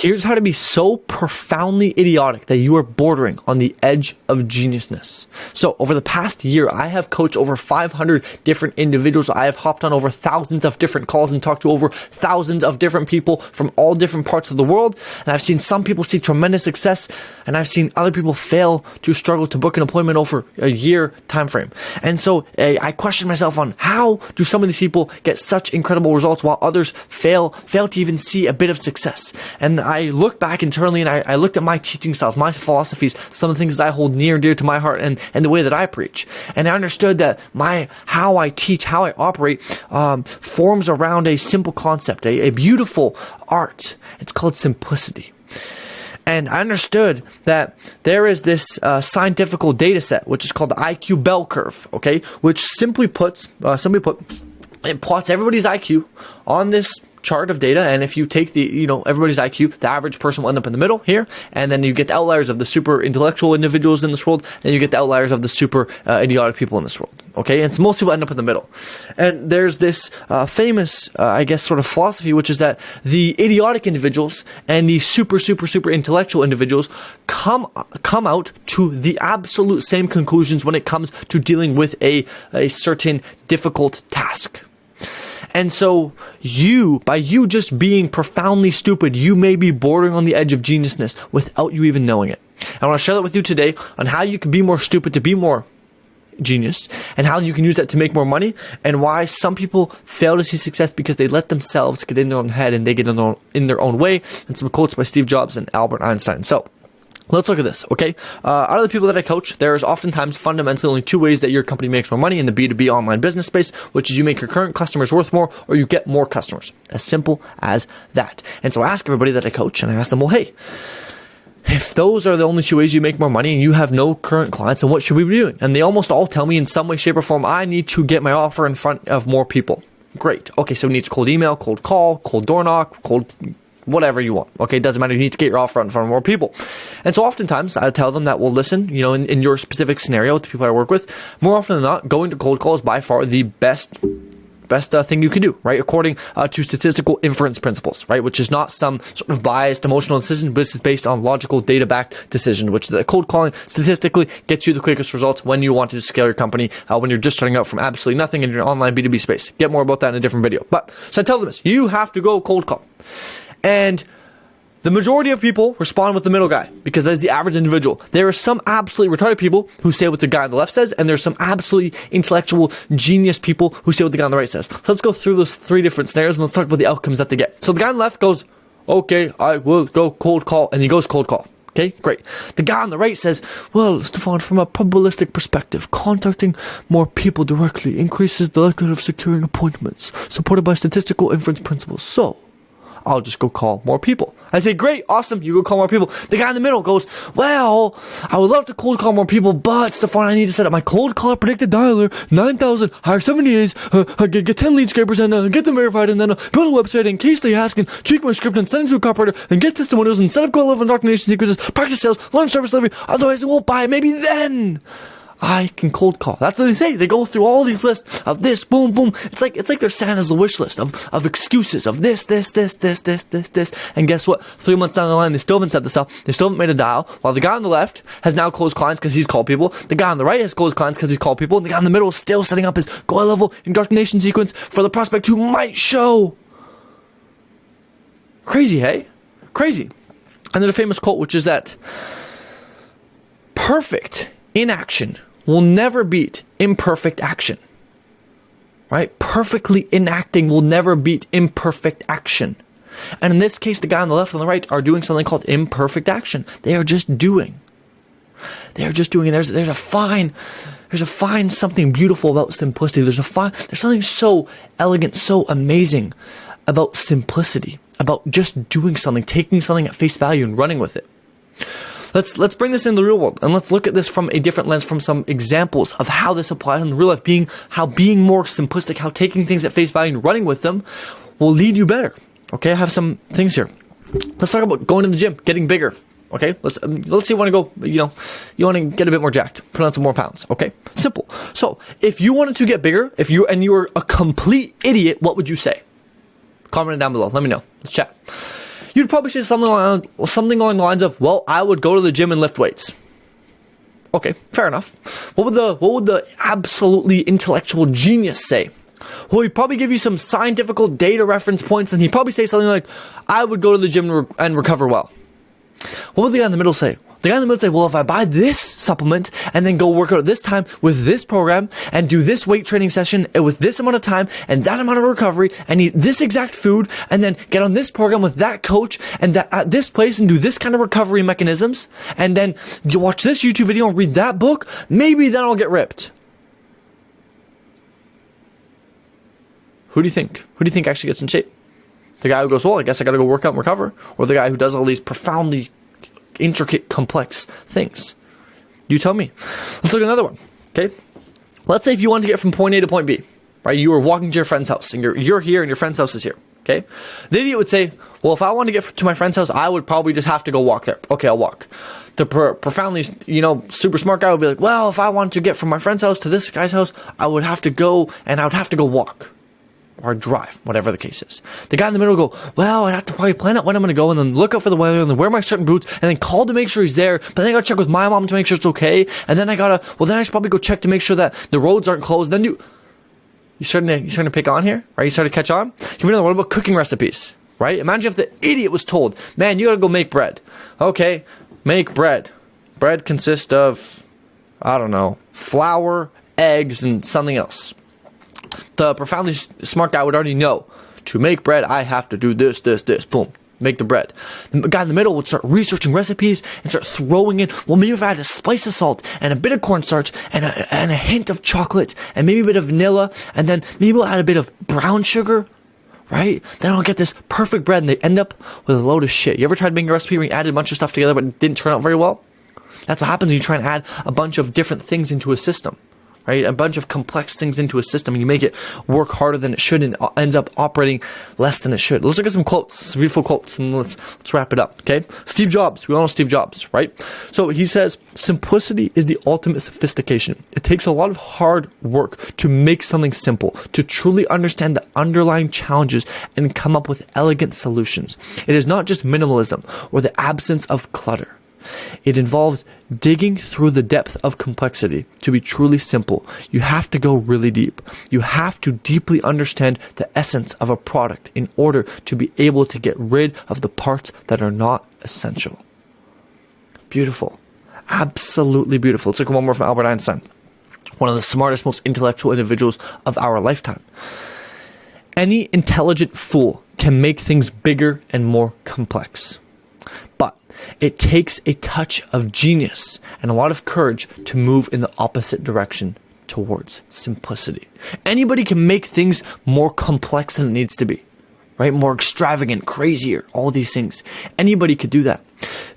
Here's how to be so profoundly idiotic that you are bordering on the edge of geniusness. So over the past year, I have coached over 500 different individuals. I have hopped on over thousands of different calls and talked to over thousands of different people from all different parts of the world. And I've seen some people see tremendous success, and I've seen other people fail to struggle to book an appointment over a year time frame. And so I question myself on how do some of these people get such incredible results while others fail to even see a bit of success. And I look back internally and I looked at my teaching styles, my philosophies, some of the things that I hold near and dear to my heart, and the way that I preach. And I understood that how I teach, how I operate, forms around a simple concept, a beautiful art. It's called simplicity. And I understood that there is this scientific data set, which is called the IQ bell curve, okay? Which simply put, it plots everybody's IQ on this chart of data, and if you take everybody's IQ, the average person will end up in the middle here, and then you get the outliers of the super intellectual individuals in this world, and you get the outliers of the super idiotic people in this world, okay? And so most people end up in the middle. And there's this famous, sort of philosophy, which is that the idiotic individuals and the super intellectual individuals come out to the absolute same conclusions when it comes to dealing with a certain difficult task. And so by you just being profoundly stupid, you may be bordering on the edge of geniusness without you even knowing it. I want to share that with you today on how you can be more stupid to be more genius, and how you can use that to make more money, and why some people fail to see success because they let themselves get in their own head and they get in their own way, and some quotes by Steve Jobs and Albert Einstein. So let's look at this, okay? Out of the people that I coach, there's oftentimes fundamentally only two ways that your company makes more money in the B2B online business space, which is you make your current customers worth more, or you get more customers. As simple as that. And so I ask everybody that I coach, and I ask them, well, hey, if those are the only two ways you make more money and you have no current clients, then what should we be doing? And they almost all tell me in some way, shape, or form, I need to get my offer in front of more people. Great. Okay, so we need to cold email, cold call, cold door knock, cold whatever you want. Okay, it doesn't matter. You need to get your offer in front of more people. And so oftentimes I tell them that, well, listen, in your specific scenario with the people I work with, more often than not, going to cold call is by far the best thing you can do, right? According to statistical inference principles, right? Which is not some sort of biased emotional decision, but it's based on logical data-backed decision, which is that cold calling statistically gets you the quickest results when you want to scale your company, when you're just starting out from absolutely nothing in your online B2B space. Get more about that in a different video. So I tell them this, you have to go cold call. And the majority of people respond with the middle guy because that is the average individual. There are some absolutely retarded people who say what the guy on the left says, and there's some absolutely intellectual genius people who say what the guy on the right says. So let's go through those three different scenarios and let's talk about the outcomes that they get. So the guy on the left goes, okay, I will go cold call, and he goes cold call. Okay, great. The guy on the right says, well, Stefan, from a probabilistic perspective, contacting more people directly increases the likelihood of securing appointments, supported by statistical inference principles. So I'll just go call more people. I say, great, awesome, you go call more people. The guy in the middle goes, well, I would love to cold call more people, but Stefan, I need to set up my cold caller predicted dialer, 9,000, hire 70 A's, get 10 lead scrapers, and get them verified, and then build a website in case they ask, and tweak my script, and send it to a copywriter, and get testimonials, and set up goal level indoctrination sequences, practice sales, launch service delivery, otherwise it won't buy. Maybe then I can cold call. That's what they say. They go through all these lists of this, boom, boom. It's like they're Santa's wish list of excuses of this. And guess what? 3 months down the line, they still haven't set this up. They still haven't made a dial. While the guy on the left has now closed clients because he's called people. The guy on the right has closed clients because he's called people. And the guy in the middle is still setting up his goal level indoctrination sequence for the prospect who might show. Crazy, hey? Crazy. And there's a famous quote, which is that perfect inaction will never beat imperfect action. Right? Perfectly enacting will never beat imperfect action. And in this case, the guy on the left and the right are doing something called imperfect action. They are just doing. They are just doing. There's a fine something beautiful about simplicity. There's something so elegant, so amazing about simplicity, about just doing something, taking something at face value and running with it. Let's bring this in the real world, and let's look at this from a different lens, from some examples of how this applies in real life, how being more simplistic, how taking things at face value and running with them will lead you better. Okay, I have some things here. Let's talk about going to the gym, getting bigger. Okay, let's say you want to go, you want to get a bit more jacked, put on some more pounds. Okay, simple. So if you wanted to get bigger, if you were a complete idiot, what would you say? Comment it down below. Let me know. Let's chat. You'd probably say something along the lines of, well, I would go to the gym and lift weights. Okay, fair enough. What would the absolutely intellectual genius say? Well, he'd probably give you some scientific data reference points, and he'd probably say something like, I would go to the gym and recover well. What would the guy in the middle say? The guy in the middle would say, well, if I buy this supplement and then go work out at this time with this program and do this weight training session with this amount of time and that amount of recovery and eat this exact food and then get on this program with that coach and that at this place and do this kind of recovery mechanisms and then you watch this YouTube video and read that book, maybe then I'll get ripped. Who do you think actually gets in shape? The guy who goes, well, I guess I gotta go work out and recover, or the guy who does all these profoundly intricate, complex things? You tell me. Let's look at another one, okay? Let's say if you want to get from point A to point B, right? You were walking to your friend's house, and you're here, and your friend's house is here, okay? The idiot would say, well, if I want to get to my friend's house, I would probably just have to go walk there. Okay, I'll walk. The profoundly, super smart guy would be like, well, if I want to get from my friend's house to this guy's house, I would have to go walk. Or drive, whatever the case is. The guy in the middle will go, well, I'd have to probably plan out when I'm going to go and then look out for the weather and then wear my certain boots and then call to make sure he's there. But then I got to check with my mom to make sure it's okay. And then then I should probably go check to make sure that the roads aren't closed. Then you starting to pick on here, right? You starting to catch on? Give me another. What about cooking recipes, right? Imagine if the idiot was told, man, you got to go make bread. Okay, make bread. Bread consists of, I don't know, flour, eggs, and something else. The profoundly smart guy would already know, to make bread, I have to do this, boom, make the bread. The guy in the middle would start researching recipes and start throwing in, well, maybe if I had a slice of salt and a bit of cornstarch and a hint of chocolate and maybe a bit of vanilla and then maybe we'll add a bit of brown sugar, right? Then I'll get this perfect bread and they end up with a load of shit. You ever tried making a recipe where you added a bunch of stuff together but it didn't turn out very well? That's what happens when you try and add a bunch of different things into a system. Right? A bunch of complex things into a system and you make it work harder than it should and it ends up operating less than it should. Let's look at some quotes, some beautiful quotes, and let's wrap it up, okay? Steve Jobs, we all know Steve Jobs, right? So he says, simplicity is the ultimate sophistication. It takes a lot of hard work to make something simple, to truly understand the underlying challenges and come up with elegant solutions. It is not just minimalism or the absence of clutter. It involves digging through the depth of complexity to be truly simple. You have to go really deep. You have to deeply understand the essence of a product in order to be able to get rid of the parts that are not essential. Beautiful. Absolutely beautiful. Let's look at one more from Albert Einstein, one of the smartest, most intellectual individuals of our lifetime. Any intelligent fool can make things bigger and more complex. But it takes a touch of genius and a lot of courage to move in the opposite direction towards simplicity. Anybody can make things more complex than it needs to be, right? More extravagant, crazier, all these things. Anybody could do that.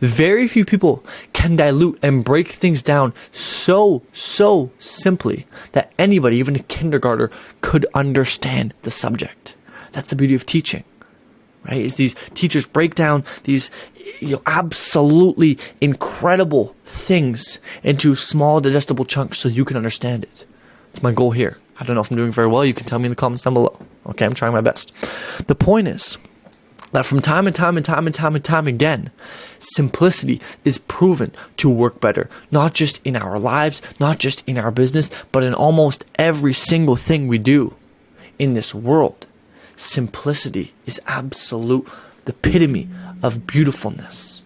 Very few people can dilute and break things down so simply that anybody, even a kindergartner, could understand the subject. That's the beauty of teaching. Right? Is these teachers break down these absolutely incredible things into small digestible chunks so you can understand it. It's my goal here. I don't know if I'm doing very well. You can tell me in the comments down below. Okay, I'm trying my best. The point is that from time and time again, simplicity is proven to work better, not just in our lives, not just in our business, but in almost every single thing we do in this world. Simplicity is absolute the epitome of beautifulness,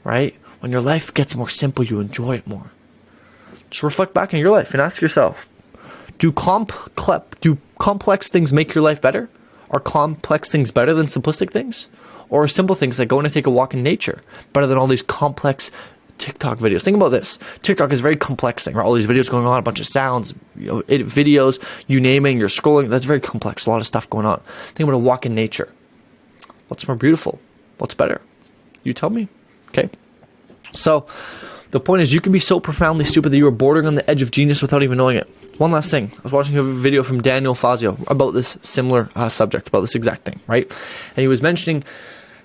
right? When your life gets more simple, you enjoy it more. Just reflect back on your life and ask yourself, do complex things make your life better? Are complex things better than simplistic things? Or are simple things like going to take a walk in nature better than all these complex TikTok videos? Think about this. TikTok is a very complex thing, right? All these videos going on, a bunch of sounds, videos, you name it, you're scrolling. That's very complex. A lot of stuff going on. Think about a walk in nature. What's more beautiful? What's better? You tell me. Okay. So the point is, you can be so profoundly stupid that you are bordering on the edge of genius without even knowing it. One last thing. I was watching a video from Daniel Fazio about this similar subject, about this exact thing, right? And he was mentioning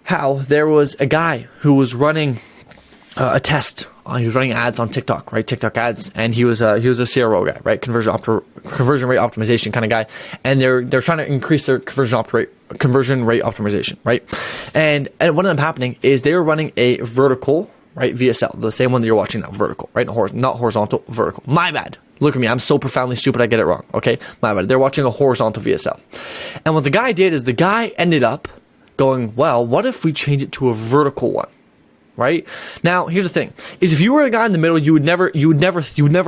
how there was a guy who was running a test. He was running ads on TikTok, right? TikTok ads, and he was a CRO guy, right? Conversion rate optimization kind of guy, and they're trying to increase their conversion rate optimization, right? And what ended up happening is they were running a vertical, right, VSL, the same one that you're watching now, vertical, right? Not horizontal, vertical. My bad. Look at me, I'm so profoundly stupid, I get it wrong, okay? My bad. They're watching a horizontal VSL. And what the guy did is the guy ended up going, well, what if we change it to a vertical one? Right? Now, here's the thing, is if you were a guy in the middle, you would never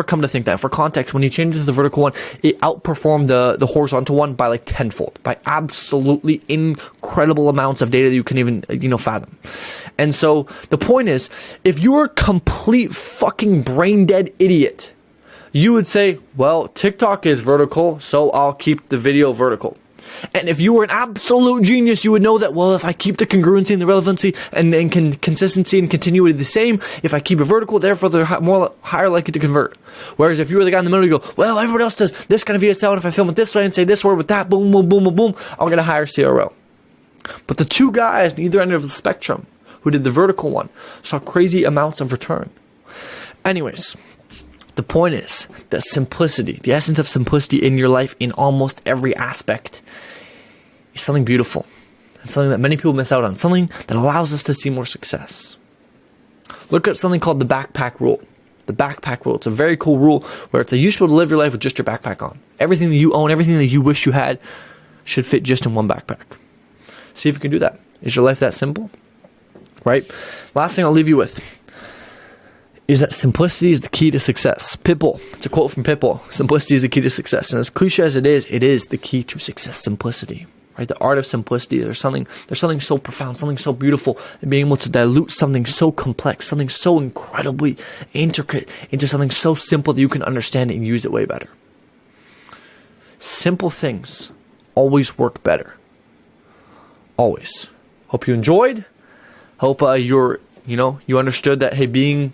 come to think that. For context, when you change it to the vertical one, it outperformed the horizontal one by like tenfold, by absolutely incredible amounts of data that you can even, fathom. And so the point is, if you're a complete fucking brain dead idiot, you would say, well, TikTok is vertical, so I'll keep the video vertical. And if you were an absolute genius, you would know that, well, if I keep the congruency and the relevancy and consistency and continuity the same, if I keep it vertical, therefore they're higher likely to convert. Whereas if you were the guy in the middle, you go, well, everyone else does this kind of VSL, and if I film it this way and say this word with that, boom, boom, boom, boom, boom, I'll get a higher CRO. But the two guys on either end of the spectrum who did the vertical one saw crazy amounts of return. Anyways, the point is that simplicity, the essence of simplicity in your life in almost every aspect, is something beautiful. It's something that many people miss out on. Something that allows us to see more success. Look at something called the backpack rule. The backpack rule. It's a very cool rule where it's you should be able to live your life with just your backpack on. Everything that you own, everything that you wish you had, should fit just in one backpack. See if you can do that. Is your life that simple? Right? Last thing I'll leave you with is that simplicity is the key to success. Pitbull. It's a quote from Pitbull. Simplicity is the key to success. And as cliche as it is the key to success. Simplicity. Right? The art of simplicity. There's something so profound, something so beautiful, and being able to dilute something so complex, something so incredibly intricate into something so simple that you can understand it and use it way better. Simple things always work better. Always. Hope you enjoyed. Hope you understood that, hey, being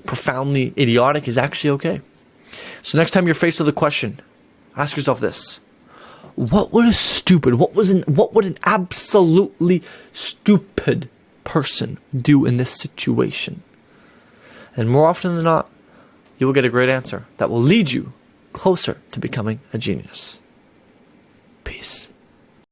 profoundly idiotic is actually okay. So next time you're faced with a question, ask yourself this: what would an absolutely stupid person do in this situation? And more often than not, you will get a great answer that will lead you closer to becoming a genius. Peace.